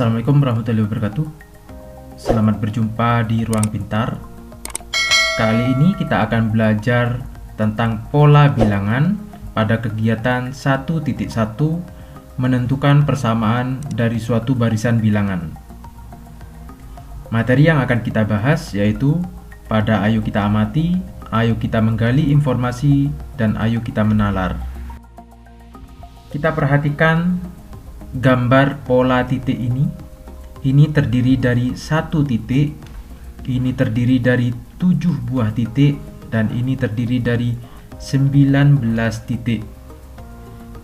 Assalamualaikum warahmatullahi wabarakatuh. Selamat berjumpa di Ruang Pintar. Kali ini kita akan belajar tentang pola bilangan pada kegiatan 1.1 menentukan persamaan dari suatu barisan bilangan. Materi yang akan kita bahas yaitu pada ayo kita amati, ayo kita menggali informasi, dan ayo kita menalar. Kita perhatikan gambar pola titik ini. Ini terdiri dari satu titik, ini terdiri dari 7 buah titik, dan ini terdiri dari 19 titik.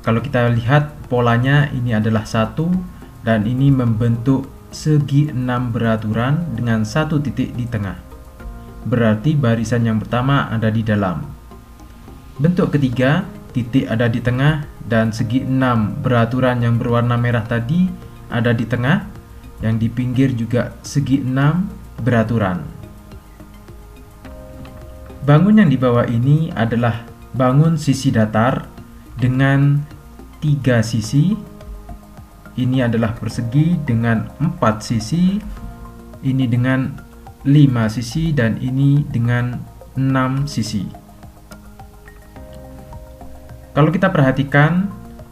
Kalau kita lihat polanya, ini adalah satu, dan ini membentuk segi 6 beraturan dengan satu titik di tengah. Berarti barisan yang pertama ada di dalam. Bentuk ketiga, titik ada di tengah, dan segi 6 beraturan yang berwarna merah tadi ada di tengah, yang di pinggir juga segi 6 beraturan. Bangun yang di bawah ini adalah bangun sisi datar dengan 3 sisi. Ini adalah persegi dengan 4 sisi, ini dengan 5 sisi, dan ini dengan 6 sisi. Kalau kita perhatikan,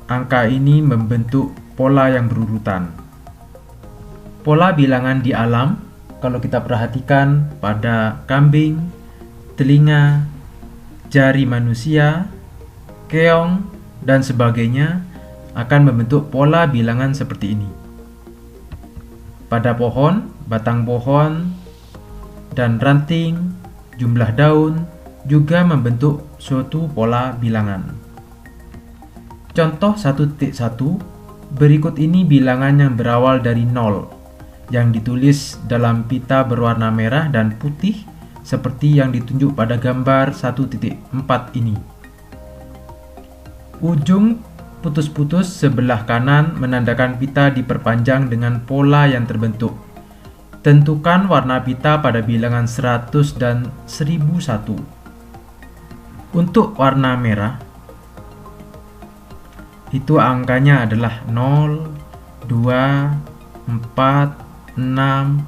angka ini membentuk pola yang berurutan. Pola bilangan di alam, kalau kita perhatikan pada kambing, telinga, jari manusia, keong, dan sebagainya, akan membentuk pola bilangan seperti ini. Pada pohon, batang pohon, dan ranting, jumlah daun, juga membentuk suatu pola bilangan. Contoh 1.1, berikut ini bilangan yang berawal dari 0, yang ditulis dalam pita berwarna merah dan putih seperti yang ditunjuk pada gambar 1.4 ini. Ujung putus-putus sebelah kanan menandakan pita diperpanjang dengan pola yang terbentuk. Tentukan warna pita pada bilangan 100 dan 1001. Untuk warna merah, itu angkanya adalah 0, 2, 4, 6,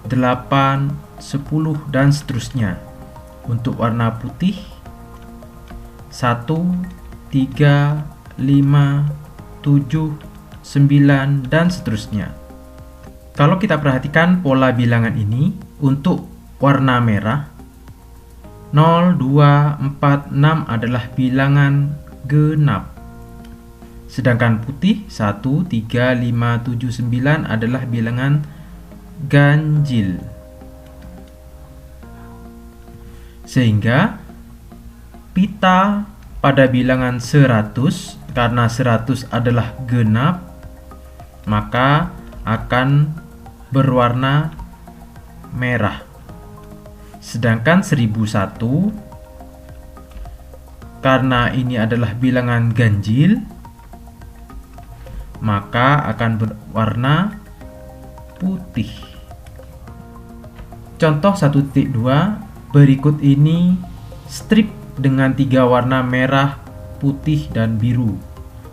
8, 10, dan seterusnya. Untuk warna putih 1, 3, 5, 7, 9, dan seterusnya. Kalau kita perhatikan pola bilangan ini, untuk warna merah 0, 2, 4, 6 adalah bilangan genap. Sedangkan putih 1, 3, 5, 7, 9 adalah bilangan ganjil. Sehingga pita pada bilangan 100, karena 100 adalah genap, maka akan berwarna merah. Sedangkan 1001, karena ini adalah bilangan ganjil, maka akan berwarna putih. Contoh 1.2, berikut ini strip dengan 3 warna merah, putih, dan biru.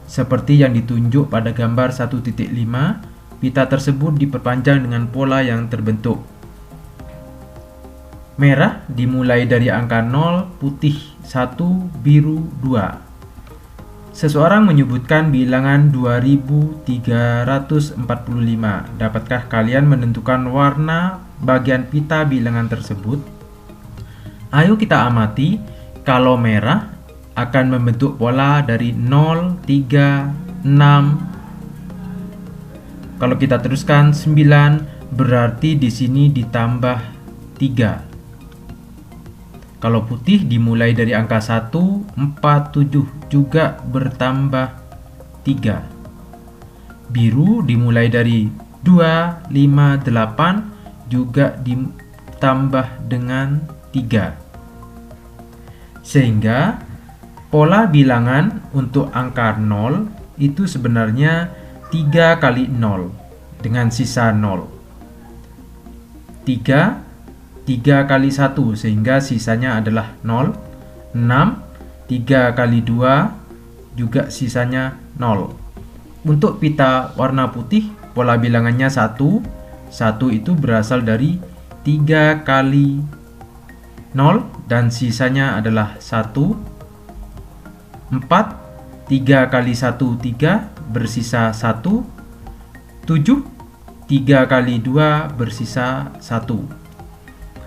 Seperti yang ditunjuk pada gambar 1.5, pita tersebut diperpanjang dengan pola yang terbentuk. Merah dimulai dari angka 0, putih 1, biru 2. Seseorang menyebutkan bilangan 2345. Dapatkah kalian menentukan warna bagian pita bilangan tersebut? Ayo kita amati. Kalau merah akan membentuk pola dari 0, 3, 6. Kalau kita teruskan 9, berarti di sini ditambah 3. Kalau putih dimulai dari angka 1, 4, 7 juga bertambah 3. Biru dimulai dari 2, 5, 8 juga ditambah dengan 3. Sehingga pola bilangan untuk angka 0 itu sebenarnya 3 kali 0 dengan sisa 0. 3 kali 1 sehingga sisanya adalah 0. 6, 3 kali 2 juga sisanya 0. Untuk pita warna putih pola bilangannya 1. 1 itu berasal dari 3 kali 0 dan sisanya adalah 1. 4. 3 kali 1 3 bersisa 1. 7. 3 kali 2 bersisa 1.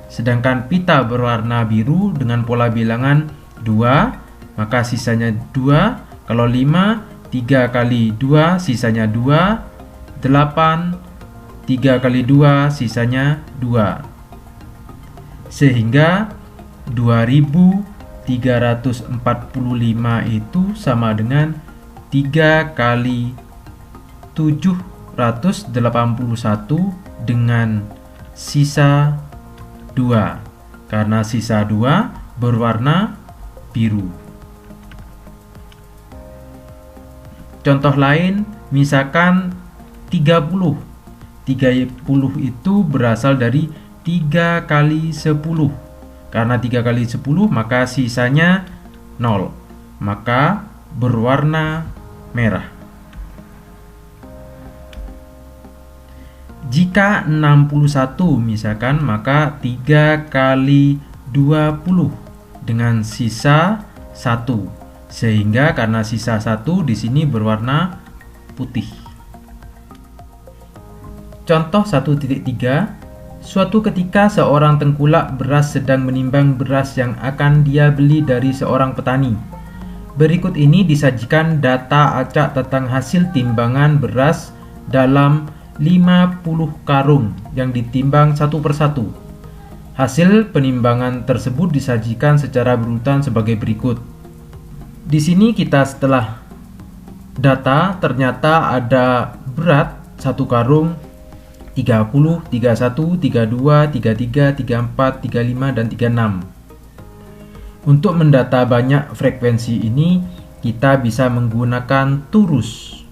Sedangkan pita berwarna biru dengan pola bilangan 2, maka sisanya 2. Kalau 5, 3 kali 2 sisanya 2. 8, 3 kali 2 sisanya 2. Sehingga 2345 itu sama dengan 3 kali 781 dengan sisa 2, karena sisa 2 berwarna biru. Contoh lain, misalkan 30. 30 itu berasal dari 3 kali 10. Karena 3 kali 10 maka sisanya 0. Maka berwarna merah. Jika 61 misalkan, maka 3 kali 20 dengan sisa 1. Sehingga karena sisa 1 di sini berwarna putih. Contoh 1.3. Suatu ketika seorang tengkulak beras sedang menimbang beras yang akan dia beli dari seorang petani. Berikut ini disajikan data acak tentang hasil timbangan beras dalam 50 karung yang ditimbang satu persatu. Hasil penimbangan tersebut disajikan secara berurutan sebagai berikut. Di sini kita setelah data ternyata ada berat satu karung 30, 31, 32, 33, 34, 35, dan 36. Untuk mendata banyak frekuensi ini, kita bisa menggunakan turus.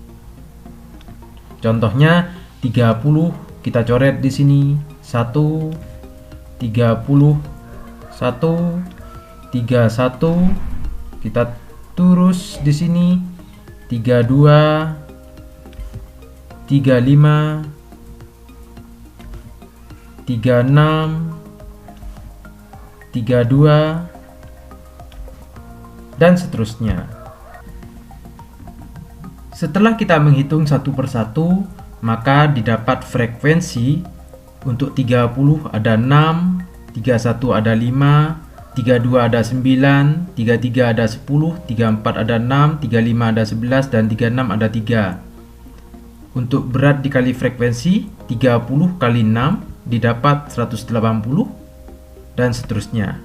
Contohnya 30 kita coret di sini 1, 30, 1, 31 kita turus di sini 32, 35, 36, 32, dan seterusnya. Setelah kita menghitung satu persatu, maka didapat frekuensi. Untuk 30 ada 6, 31 ada 5, 32 ada 9, 33 ada 10, 34 ada 6, 35 ada 11, dan 36 ada 3. Untuk berat dikali frekuensi, 30 kali 6 didapat 180, dan seterusnya.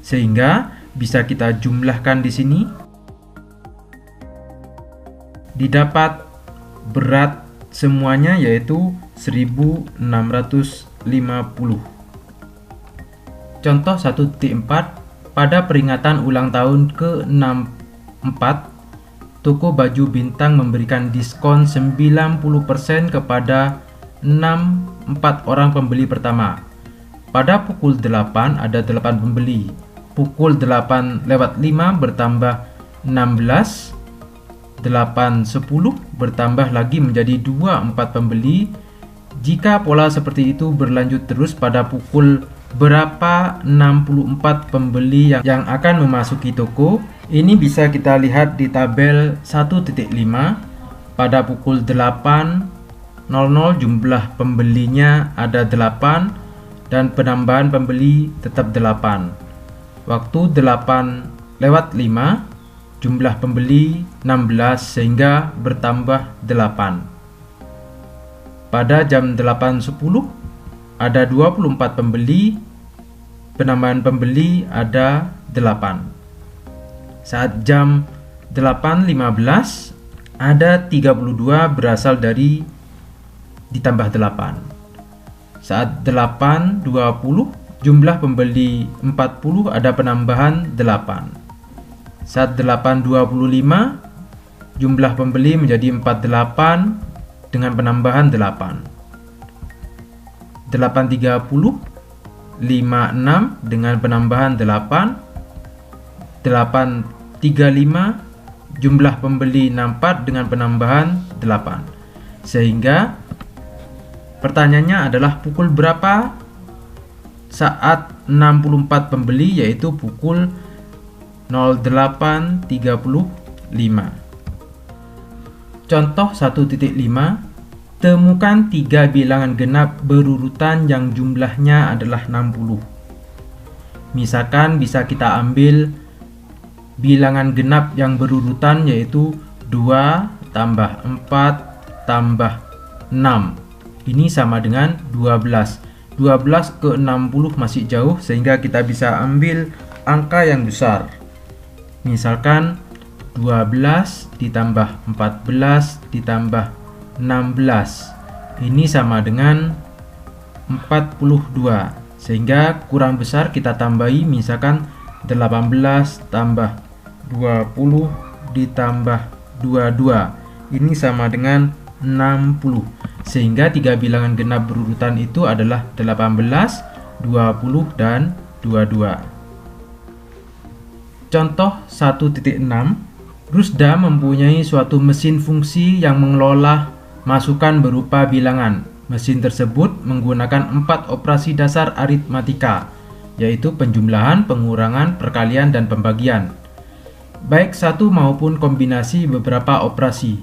Sehingga bisa kita jumlahkan di sini. Didapat berat semuanya yaitu 1650. Contoh 1.4. Pada peringatan ulang tahun ke-64, toko baju Bintang memberikan diskon 90% kepada 4 orang pembeli pertama. Pada pukul 8 ada 8 pembeli. Pukul 8 lewat 5 bertambah 16. 8.10 bertambah lagi menjadi 24 pembeli. Jika pola seperti itu berlanjut terus, pada pukul berapa 64 pembeli yang akan memasuki toko. Ini bisa kita lihat di tabel 1.5. Pada pukul 8.00 jumlah pembelinya ada 8 dan penambahan pembeli tetap 8. Waktu 8 lewat 5 jumlah pembeli 16 sehingga bertambah 8. Pada jam 8.10 ada 24 pembeli, penambahan pembeli ada 8. Saat jam 8.15 ada 32 berasal dari ditambah 8. Saat 8.20 jumlah pembeli 40 ada penambahan 8. Saat 8.25 jumlah pembeli menjadi 48 dengan penambahan 8. 8.30 56 dengan penambahan 8. 8.35 jumlah pembeli 64 dengan penambahan 8. Sehingga pertanyaannya adalah pukul berapa saat 64 pembeli, yaitu pukul 08.35. Contoh 1.5, temukan 3 bilangan genap berurutan yang jumlahnya adalah 60. Misalkan bisa kita ambil bilangan genap yang berurutan, yaitu 2 tambah 4 tambah 6. Ini sama dengan 12. 12 ke 60 masih jauh, sehingga kita bisa ambil angka yang besar. Misalkan 12 ditambah 14 ditambah 16. Ini sama dengan 42. Sehingga kurang besar kita tambahi, misalkan 18 tambah 20 ditambah 22. Ini sama dengan 60. Sehingga 3 bilangan genap berurutan itu adalah 18, 20, dan 22. Contoh 1.6, Rusda mempunyai suatu mesin fungsi yang mengelola masukan berupa bilangan. Mesin tersebut menggunakan 4 operasi dasar aritmatika, yaitu penjumlahan, pengurangan, perkalian, dan pembagian, baik satu maupun kombinasi beberapa operasi.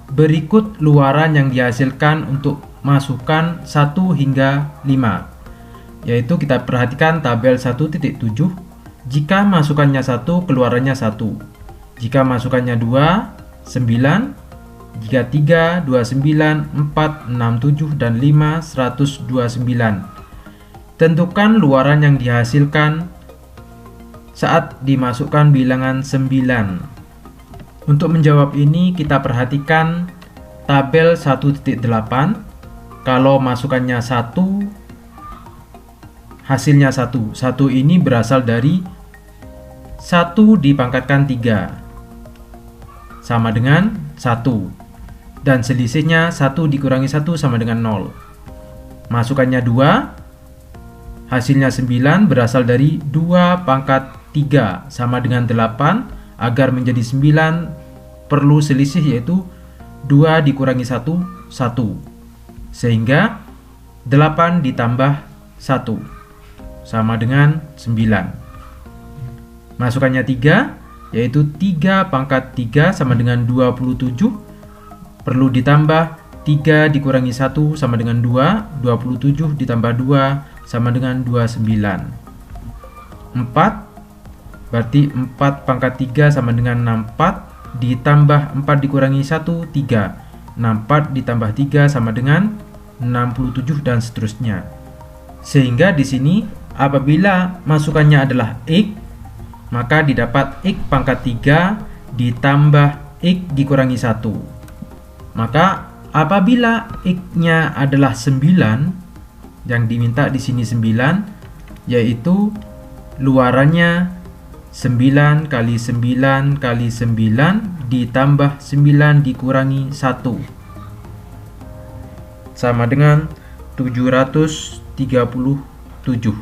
Berikut luaran yang dihasilkan untuk masukan 1 hingga 5, yaitu kita perhatikan tabel 1.7. Jika masukannya 1, keluarannya 1. Jika masukannya 2, 9. Jika 3, 29, 4, 6, 7, dan 5, 129. Tentukan luaran yang dihasilkan saat dimasukkan bilangan 9. Untuk menjawab ini, kita perhatikan tabel 1.8. Kalau masukannya 1, hasilnya 1. 1 ini berasal dari 1 dipangkatkan 3, sama dengan 1. Dan selisihnya 1 dikurangi 1 sama dengan 0. Masukannya 2, hasilnya 9 berasal dari 2 pangkat 3 sama dengan 8. Agar menjadi 9 perlu selisih, yaitu 2 dikurangi 1, 1. Sehingga 8 ditambah 1 sama dengan 9. Masukannya 3, yaitu 3 pangkat 3 sama dengan 27. Perlu ditambah 3 dikurangi 1 sama dengan 2. 27 ditambah 2 sama dengan 29. 4, berarti 4 pangkat 3 sama dengan 64, ditambah 4 dikurangi 1, 3. 64 ditambah 3 sama dengan 67, dan seterusnya. Sehingga di sini apabila masukannya adalah X, maka didapat X pangkat 3 ditambah X dikurangi 1. Maka apabila X-nya adalah 9, yang diminta di sini 9, yaitu luarannya 9 kali 9 kali 9 ditambah 9 dikurangi 1 sama dengan 737.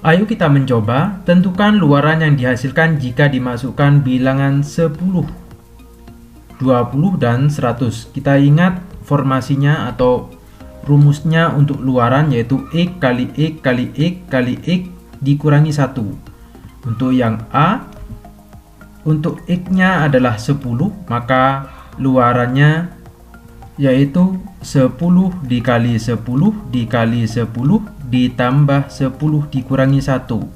Ayo kita mencoba. Tentukan luaran yang dihasilkan jika dimasukkan bilangan 10, 20, dan 100. Kita ingat formasinya atau rumusnya untuk luaran, yaitu X kali X kali X kali X dikurangi 1. Untuk yang A, untuk X-nya adalah 10, maka luarannya yaitu 10 dikali 10 dikali 10 ditambah 10 dikurangi 1.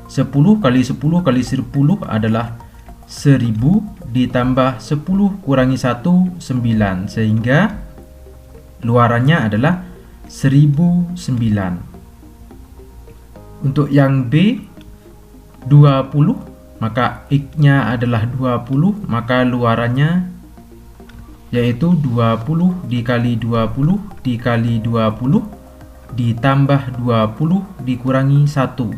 10 kali 10 kali 10 adalah 1000 ditambah 10 kurangi 1, 9. Sehingga luarannya adalah 1009. Untuk yang B, 20, maka X-nya adalah 20, maka luarannya yaitu 20 dikali 20 dikali 20 ditambah 20 dikurangi 1.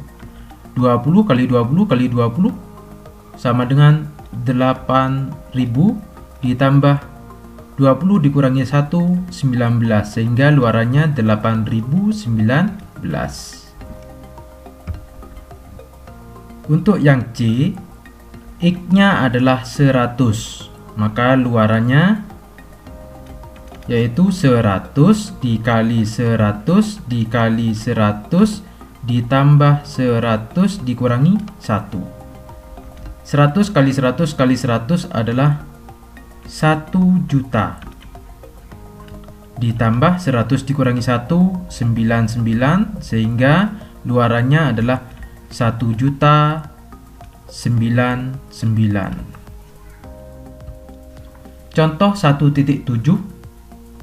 20 kali 20 kali 20 sama dengan 8000 ditambah 20 dikurangi 1, 19. Sehingga luarannya 8019. Untuk yang C, X-nya adalah 100, maka luarannya yaitu 100 dikali 100 dikali 100 ditambah 100 dikurangi 1. 100 kali 100 kali 100 adalah 1 juta. Ditambah 100 dikurangi 1, 99, sehingga luarannya adalah 1.099.000. Contoh 1.7,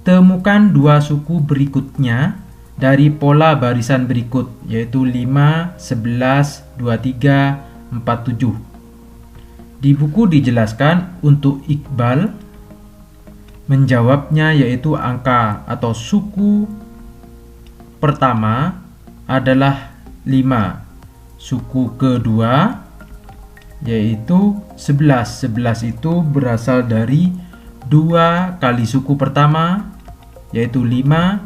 temukan dua suku berikutnya dari pola barisan berikut, yaitu 5, 11, 23, 47. Di buku dijelaskan untuk Iqbal menjawabnya, yaitu angka atau suku pertama adalah 5, suku kedua yaitu 11. 11 itu berasal dari 2 kali suku pertama, yaitu 5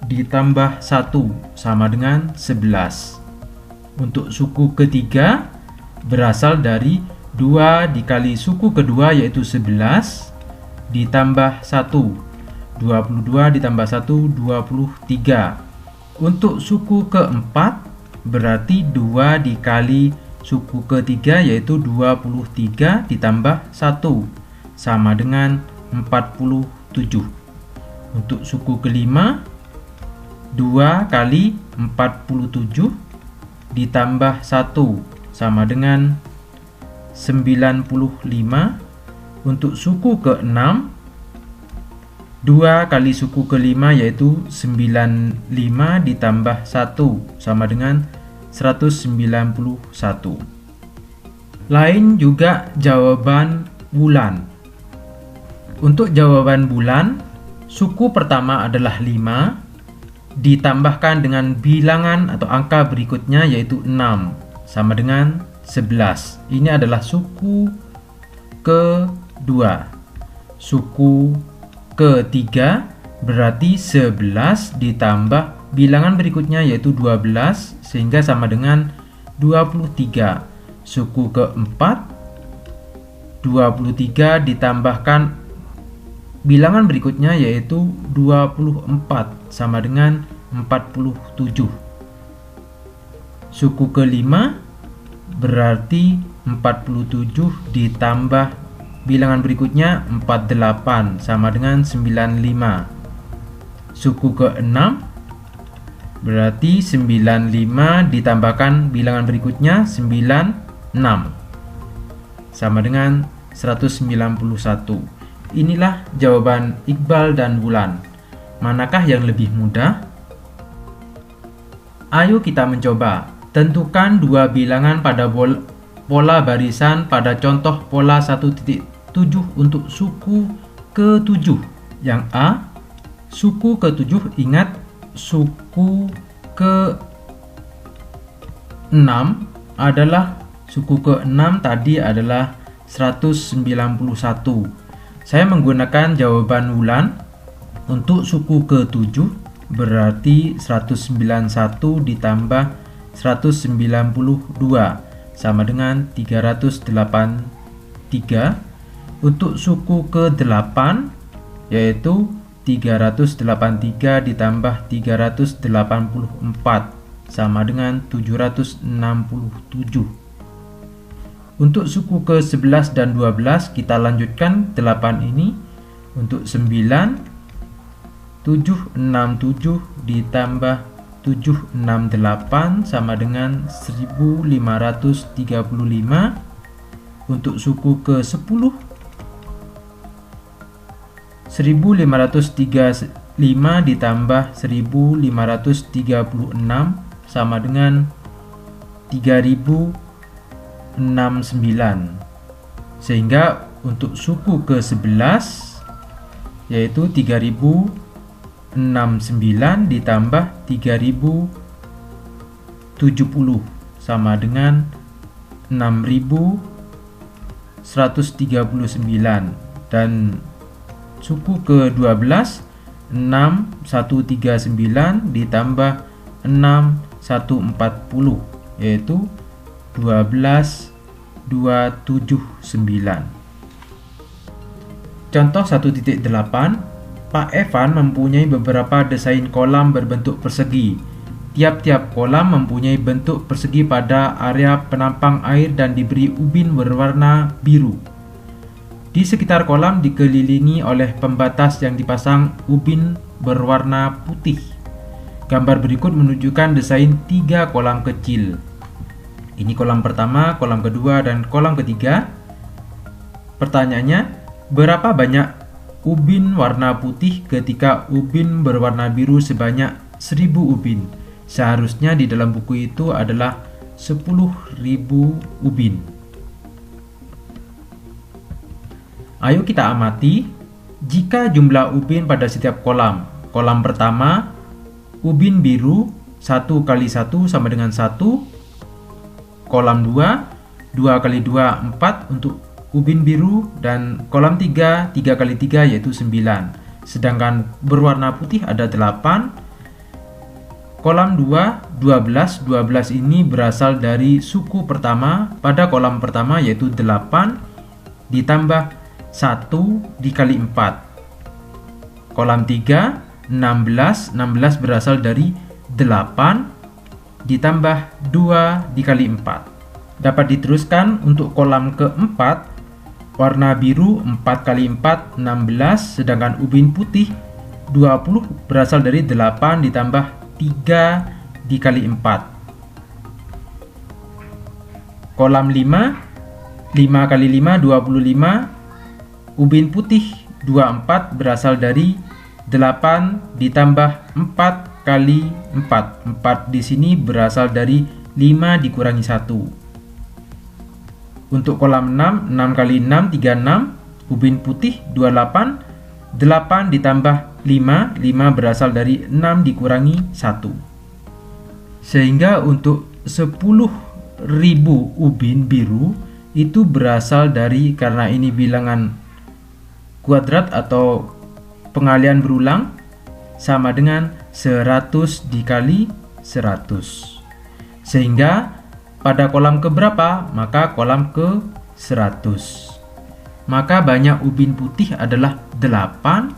ditambah 1 sama dengan 11. Untuk suku ketiga berasal dari 2 dikali suku kedua, yaitu 11 ditambah 1, 22 ditambah 1, 23. Untuk suku keempat berarti 2 dikali suku ketiga, yaitu 23 ditambah 1 sama dengan 47. Untuk suku kelima 2 kali 47 ditambah 1 sama dengan 95. Untuk suku ke-6 2 kali suku kelima, yaitu 95 ditambah 1 sama dengan 191. Lain juga jawaban bulan. Untuk jawaban bulan, suku pertama adalah 5 ditambahkan dengan bilangan atau angka berikutnya, yaitu 6 sama dengan 11. Ini adalah suku kedua. Suku ketiga berarti 11 ditambah bilangan berikutnya, yaitu 12, sehingga sama dengan 23. Suku keempat 23 ditambahkan bilangan berikutnya, yaitu 24, sama dengan 47. Suku kelima berarti 47 ditambah bilangan berikutnya 48 sama dengan 95. Suku ke-6 berarti 95 ditambahkan bilangan berikutnya 96 sama dengan 191. Inilah jawaban Iqbal dan Bulan. Manakah yang lebih mudah? Ayo kita mencoba. Tentukan dua bilangan pada pola barisan pada contoh pola 1.7 untuk suku ke-7. Yang A, suku ke-7, ingat suku ke-6 adalah suku ke-6 tadi adalah 191. Saya menggunakan jawaban bulan. Untuk suku ke-7 berarti 191 ditambah 192 sama dengan 383. Untuk suku ke-8 yaitu 383 ditambah 384 sama dengan 767. Untuk suku ke-11 dan 12 kita lanjutkan 8 ini. Untuk 9 767 ditambah 768 sama dengan 1535. Untuk suku ke-10 1535 ditambah 1536 sama dengan 3069. Sehingga untuk suku ke-11 yaitu 3069 ditambah 3070 sama dengan 6139. Dan suku ke-12 6139 ditambah 6140 yaitu 12 279. Contoh 1.8, Pak Evan mempunyai beberapa desain kolam berbentuk persegi. Tiap-tiap kolam mempunyai bentuk persegi pada area penampang air dan diberi ubin berwarna biru. Di sekitar kolam dikelilingi oleh pembatas yang dipasang ubin berwarna putih. Gambar berikut menunjukkan desain 3 kolam kecil. Ini kolam pertama, kolam kedua, dan kolam ketiga. Pertanyaannya, berapa banyak ubin warna putih ketika ubin berwarna biru sebanyak 1000 ubin? Seharusnya di dalam buku itu adalah 10.000 ubin. Ayo kita amati jika jumlah ubin pada setiap kolam. Kolam pertama, ubin biru 1 kali 1 sama dengan 1. Kolam 2, 2 kali 2, 4 untuk ubin biru. Dan kolam 3, 3 kali 3 yaitu 9. Sedangkan berwarna putih ada 8. Kolam 2, 12. 12 ini berasal dari suku pertama pada kolam pertama yaitu 8 ditambah 1 dikali 4. Kolam 3, 16. 16 berasal dari 8 ditambah 2 dikali 4. Dapat diteruskan untuk kolam keempat, warna biru 4 kali 4, 16. Sedangkan ubin putih 20 berasal dari 8 ditambah 3 dikali 4. Kolam 5, 5 kali 5, 25. Ubin putih 24 berasal dari 8 ditambah 4 kali 4. 4 di sini berasal dari 5 dikurangi 1. Untuk kolam 6, 6 kali 6, 36. Ubin putih 28. 8 ditambah 5. 5 berasal dari 6 dikurangi 1. Sehingga untuk 10.000 ubin biru itu berasal dari, karena ini bilangan kuadrat atau pengalian berulang, sama dengan 100 dikali 100. Sehingga pada kolam keberapa? Maka kolam ke 100. Maka banyak ubin putih adalah 8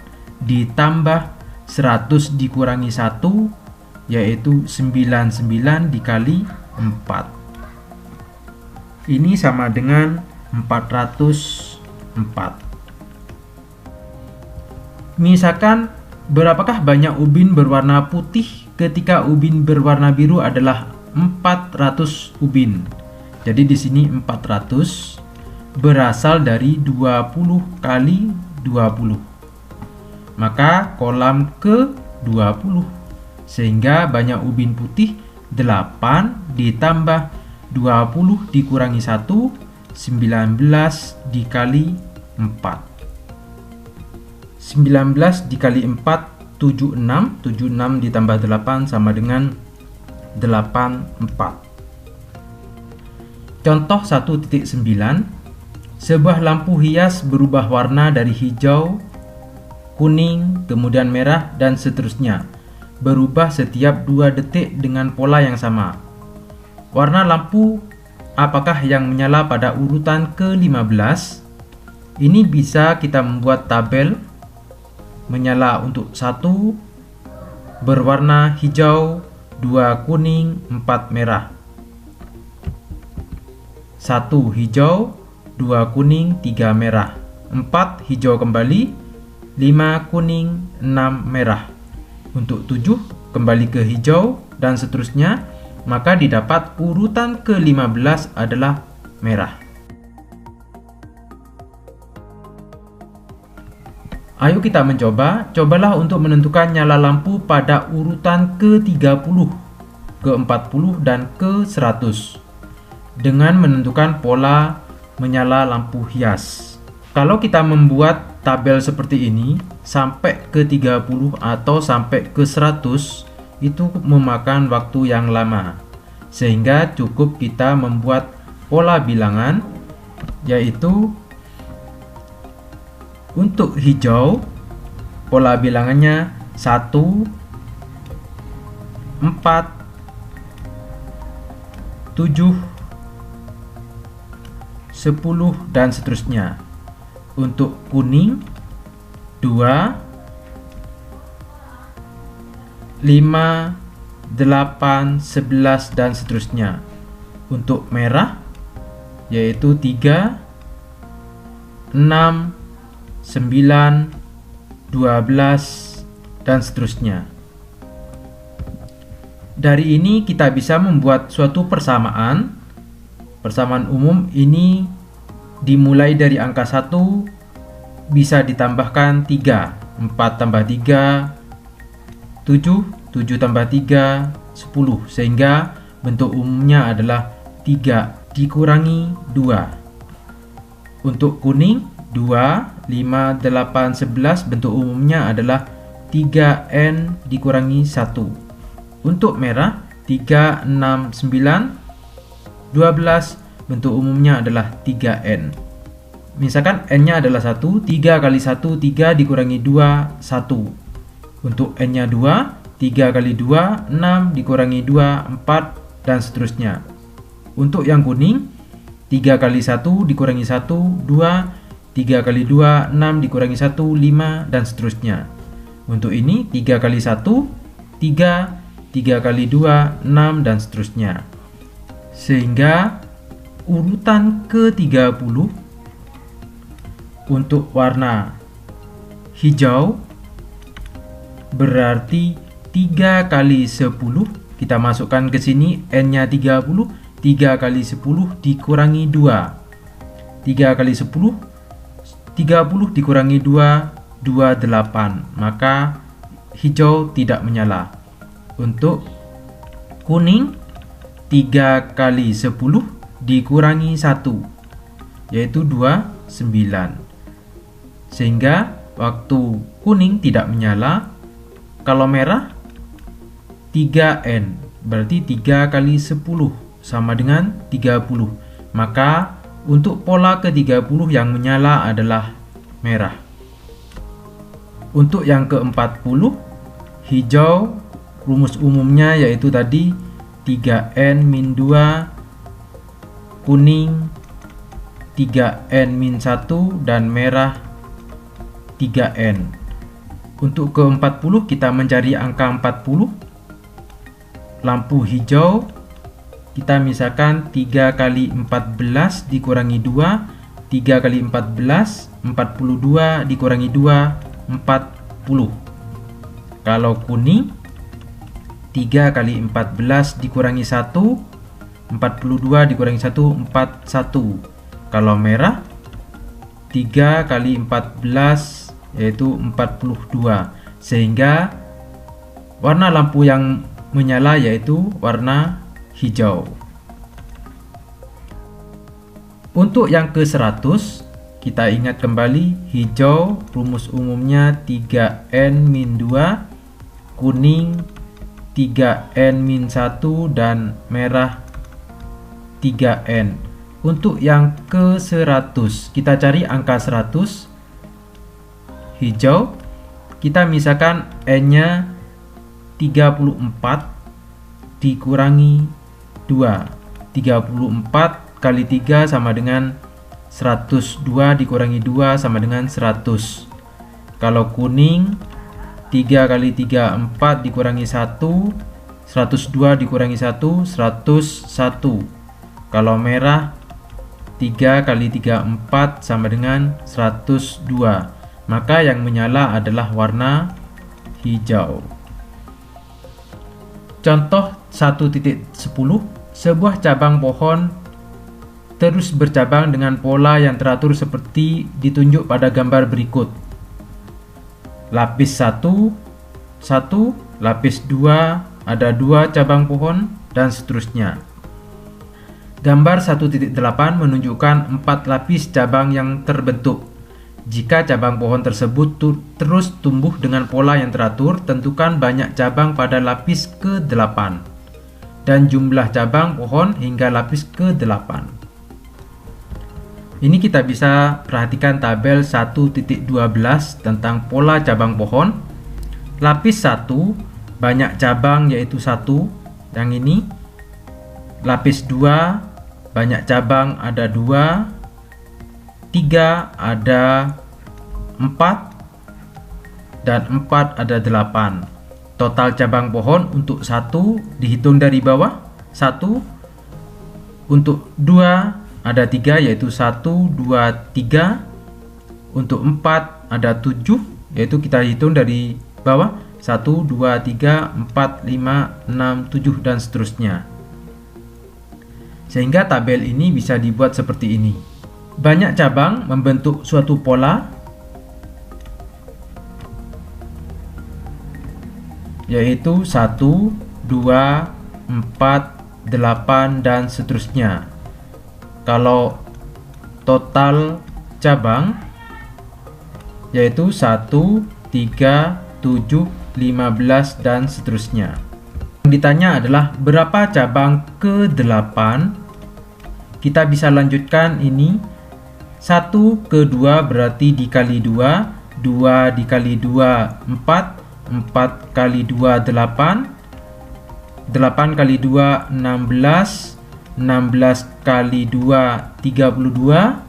ditambah 100 dikurangi 1 yaitu 99 dikali 4. Ini sama dengan 404. Misalkan, berapakah banyak ubin berwarna putih ketika ubin berwarna biru adalah 400 ubin. Jadi di sini 400 berasal dari 20 kali 20. Maka kolam ke 20. Sehingga banyak ubin putih 8 ditambah 20 dikurangi 1, 19 dikali 4. 19 dikali 4, 76. 76 ditambah 8 sama dengan 84. Contoh 1.9. Sebuah lampu hias berubah warna dari hijau, kuning, kemudian merah, dan seterusnya. Berubah setiap 2 detik dengan pola yang sama. Warna lampu apakah yang menyala pada urutan ke-15? Ini bisa kita membuat tabel. Menyala untuk 1 berwarna hijau, 2 kuning, 4 merah. 1 hijau, 2 kuning, 3 merah. 4 hijau kembali, 5 kuning, 6 merah. Untuk 7 kembali ke hijau dan seterusnya, maka didapat urutan ke-15 adalah merah. Ayo kita mencoba. Cobalah untuk menentukan nyala lampu pada urutan ke-30, ke-40, dan ke-100 dengan menentukan pola menyala lampu hias. Kalau kita membuat tabel seperti ini sampai ke-30 atau sampai ke-100 itu memakan waktu yang lama. Sehingga cukup kita membuat pola bilangan, yaitu untuk hijau, pola bilangannya 1, 4, 7, 10, dan seterusnya. Untuk kuning 2, 5, 8, 11, dan seterusnya. Untuk merah yaitu 3, 6, 9, 12, dan seterusnya. Dari ini kita bisa membuat suatu persamaan. Persamaan umum ini dimulai dari angka 1 bisa ditambahkan 3, 4 tambah 3, 7, 7 tambah 3, 10, sehingga bentuk umumnya adalah 3 dikurangi 2. Untuk kuning 2, 5, 8, 11, bentuk umumnya adalah 3N dikurangi 1. Untuk merah 3, 6, 9, 12, bentuk umumnya adalah 3N. Misalkan N-nya adalah 1, 3 kali 1, 3 dikurangi 2, 1. Untuk N-nya 2, 3 kali 2, 6 dikurangi 2, 4, dan seterusnya. Untuk yang kuning 3 kali 1 dikurangi 1, 2, 3 kali 2, 6 dikurangi 1, 5, dan seterusnya. Untuk ini 3 kali 1, 3, 3 kali 2, 6, dan seterusnya. Sehingga urutan ke-30 untuk warna hijau berarti 3 kali 10, kita masukkan ke sini N-nya 30, 3 kali 10 dikurangi 2. 3 kali 10, 30 dikurangi 2, 28. Maka hijau tidak menyala. Untuk kuning 3 kali 10 dikurangi 1, yaitu 29. Sehingga waktu kuning tidak menyala. Kalau merah 3N, berarti 3 kali 10 sama dengan 30. Maka untuk pola ke-30 yang menyala adalah merah. Untuk yang ke-40 hijau, rumus umumnya yaitu tadi 3N-2, kuning 3N-1, dan merah 3N. Untuk ke-40 kita mencari angka 40. Lampu hijau kita misalkan 3 kali 14 dikurangi 2, 3 kali 14, 42 dikurangi 2, 40. Kalau kuning 3 kali 14 dikurangi 1, 42 dikurangi 1, 41. Kalau merah 3 kali 14 yaitu 42. Sehingga warna lampu yang menyala yaitu warna hijau. Untuk yang ke-100 kita ingat kembali hijau rumus umumnya 3N-2, kuning 3N-1, dan merah 3N. Untuk yang ke-100 kita cari angka 100. Hijau kita misalkan N-nya 34 dikurangi 2. 34 kali 3 sama dengan 102 dikurangi 2 sama dengan 100. Kalau kuning 3 kali 3 4 dikurangi 1, 102 dikurangi 1, 101. Kalau merah 3 kali 3 4 sama dengan 102. Maka yang menyala adalah warna hijau. Contoh 1.10, sebuah cabang pohon terus bercabang dengan pola yang teratur seperti ditunjuk pada gambar berikut. Lapis 1, 1, lapis 2, ada 2 cabang pohon, dan seterusnya. Gambar 1.8 menunjukkan 4 lapis cabang yang terbentuk. Jika cabang pohon tersebut terus tumbuh dengan pola yang teratur, tentukan banyak cabang pada lapis ke-8 dan jumlah cabang pohon hingga lapis ke-8. Ini kita bisa perhatikan tabel 1.12 tentang pola cabang pohon. Lapis 1 banyak cabang yaitu 1, yang ini. Lapis 2 banyak cabang ada 2. 3 ada 4 dan 4 ada 8. Total cabang pohon untuk 1 dihitung dari bawah 1, untuk 2 ada 3 yaitu 1, 2, 3, untuk 4 ada 7 yaitu kita hitung dari bawah 1, 2, 3, 4, 5, 6, 7 dan seterusnya. Sehingga tabel ini bisa dibuat seperti ini. Banyak cabang membentuk suatu pola, yaitu 1, 2, 4, 8 dan seterusnya. Kalau total cabang yaitu 1, 3, 7, 15 dan seterusnya. Yang ditanya adalah berapa cabang ke-8. Kita bisa lanjutkan ini. 1 ke 2 berarti dikali 2, 2 dikali 2 4, 4 kali 2 8, 8 kali 2 16, 16 kali 2 32,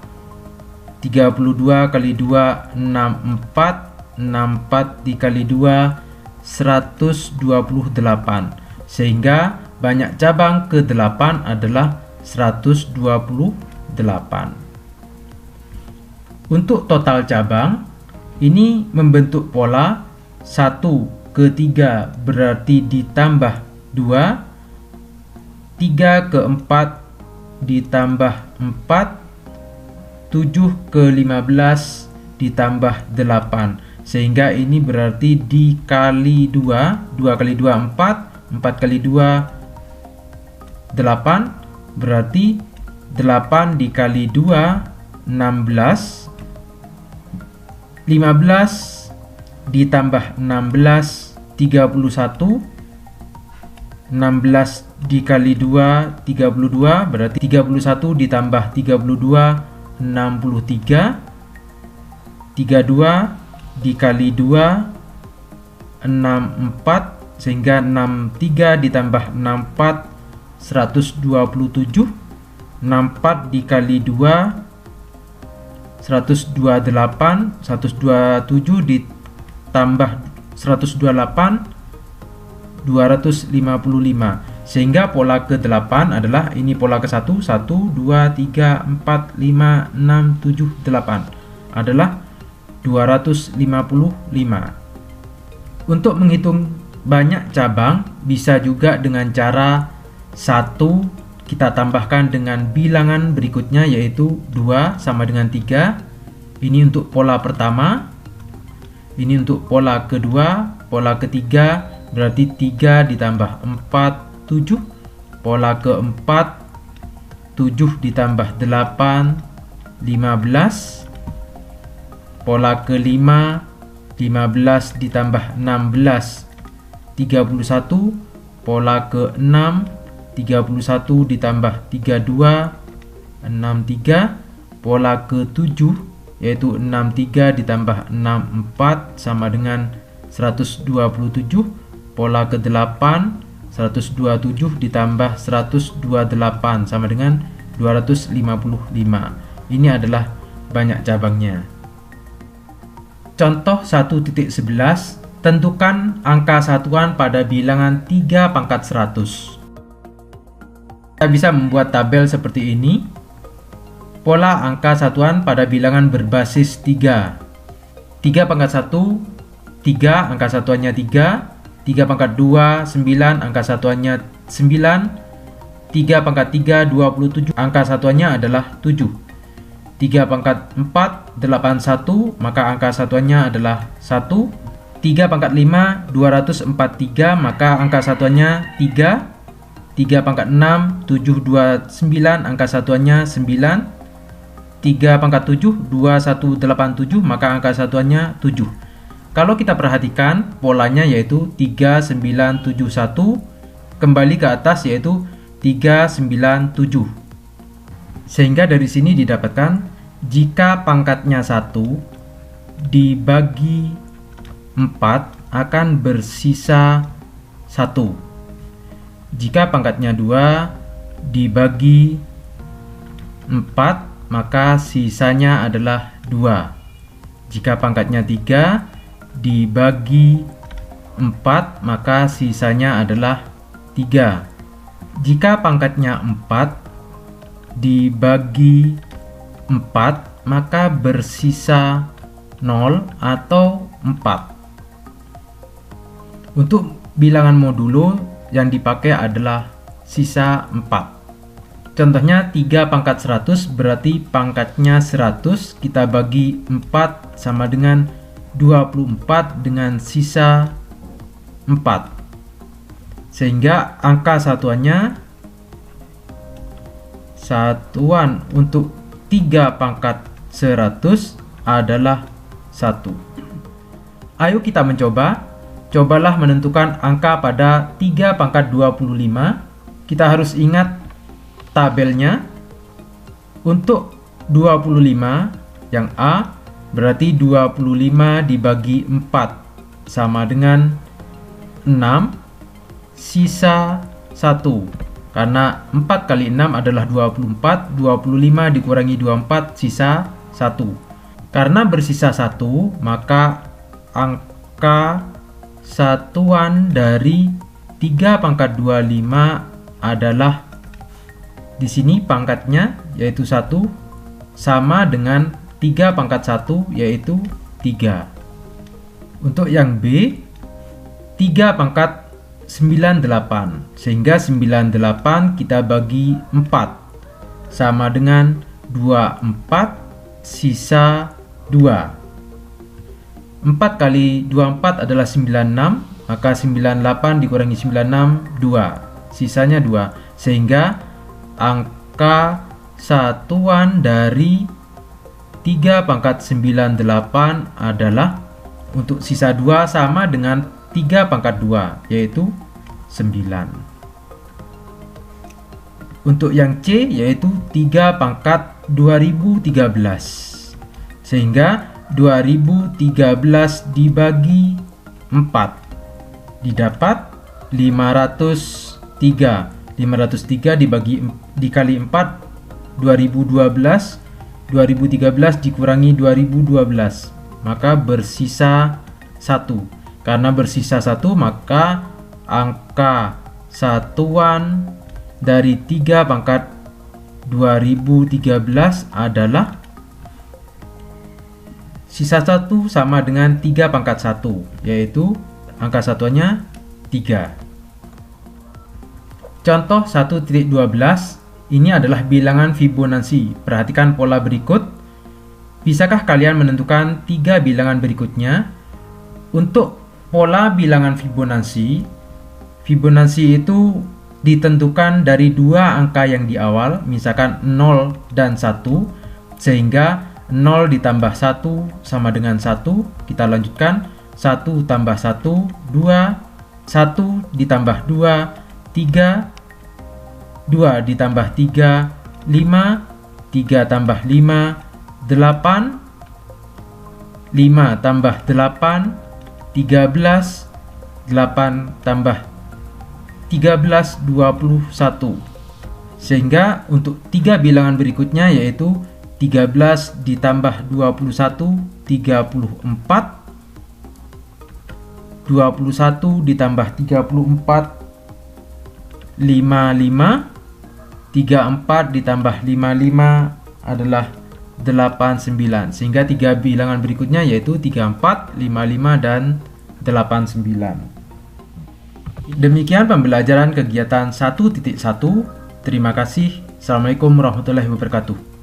32 kali 2 64, 64 dikali 2 128. Sehingga banyak cabang ke-8 adalah 128. Untuk total cabang, ini membentuk pola 1 ke 3 berarti ditambah 2, 3 ke 4 ditambah 4, 7 ke 15 ditambah 8. Sehingga ini berarti dikali 2, 2 kali 2 4, 4 kali 2 8, berarti 8 dikali 2 16, 15 ditambah 16 31, 16 dikali 2 32, berarti 31 ditambah 32 63, 32 dikali 2 64, sehingga 63 ditambah 64 127, 64 dikali 2 128, 127 ditambah 128 255. Sehingga pola ke-8 adalah ini pola ke-1, 1 2 3 4 5 6 7 8 adalah 255. Untuk menghitung banyak cabang bisa juga dengan cara 1 kita tambahkan dengan bilangan berikutnya, yaitu 2 sama dengan 3. Ini untuk pola pertama. Ini untuk pola kedua. Pola ketiga berarti 3 ditambah 4 7. Pola keempat 7 ditambah 8 15. Pola kelima 15 ditambah 16 31. Pola ke-6 31 ditambah 32 63. Pola ke-7 yaitu 63 ditambah 64 sama dengan 127. Pola ke-8 127 ditambah 128 sama dengan 255. Ini adalah banyak cabangnya. Contoh 1.11, tentukan angka satuan pada bilangan 3 pangkat 100. Kita bisa membuat tabel seperti ini. Pola angka satuan pada bilangan berbasis 3. 3 pangkat 1, 3 angka satuannya 3. 3 pangkat 2, 9 angka satuannya 9. 3 pangkat 3, 27 angka satuannya adalah 7. 3 pangkat 4, 81 maka angka satuannya adalah 1. 3 pangkat 5, 243 maka angka satuannya 3. 3 pangkat 6, 729 angka satuannya 9. 3 pangkat 7, 2187 maka angka satuannya 7. Kalau kita perhatikan polanya yaitu 3971 kembali ke atas yaitu 397. Sehingga dari sini didapatkan jika pangkatnya 1 dibagi 4 akan bersisa 1. Jika pangkatnya 2 dibagi 4 maka sisanya adalah 2. Jika pangkatnya 3 dibagi 4, maka sisanya adalah 3. Jika pangkatnya 4 dibagi 4, maka bersisa 0 atau 4. Untuk bilangan modulo yang dipakai adalah sisa 4. Contohnya 3 pangkat 100 berarti pangkatnya 100, kita bagi 4 sama dengan 24 dengan sisa 4. Sehingga angka satuan untuk 3 pangkat 100 adalah 1. Ayo kita mencoba. Cobalah menentukan angka pada 3 pangkat 25. Kita harus ingat tabelnya. Untuk 25 yang A berarti 25 dibagi 4 sama dengan 6, sisa 1. Karena 4 kali 6 adalah 24, 25 dikurangi 24 sisa 1. Karena bersisa 1, maka angka satuan dari 3 pangkat 25 adalah di sini pangkatnya yaitu 1 sama dengan 3 pangkat 1 yaitu 3. Untuk yang B 3 pangkat 98, sehingga 98 kita bagi 4 sama dengan 24 sisa 2. 4 kali 24 adalah 96, maka 98 dikurangi 96, 2. Sisanya 2. Sehingga angka satuan dari 3 pangkat 98 adalah untuk sisa 2 sama dengan 3 pangkat 2, yaitu 9. Untuk yang C yaitu 3 pangkat 2013. Sehingga 2013 dibagi 4 didapat 503. 503 dikali 4 2012. 2013 dikurangi 2012, maka bersisa 1. Karena bersisa 1, maka angka satuan dari 3 pangkat 2013 adalah sisa 1 sama dengan 3 pangkat 1, yaitu angka satuannya 3. Contoh 1.12, ini adalah bilangan Fibonacci. Perhatikan pola berikut. Bisakah kalian menentukan 3 bilangan berikutnya? Untuk pola bilangan Fibonacci, Fibonacci itu ditentukan dari 2 angka yang di awal, misalkan 0 dan 1, sehingga 0 ditambah 1 sama dengan 1. Kita lanjutkan. 1 tambah 1, 2. 1 ditambah 2, 3. 2 ditambah 3, 5. 3 tambah 5, 8. 5 tambah 8, 13. 8 tambah 13, 21. Sehingga untuk 3 bilangan berikutnya yaitu 13 ditambah 21, 34. 21 ditambah 34, 55. 34 ditambah 55 adalah 89. Sehingga 3 bilangan berikutnya yaitu 34, 55, dan 89. Demikian pembelajaran kegiatan 1.1. Terima kasih. Assalamualaikum warahmatullahi wabarakatuh.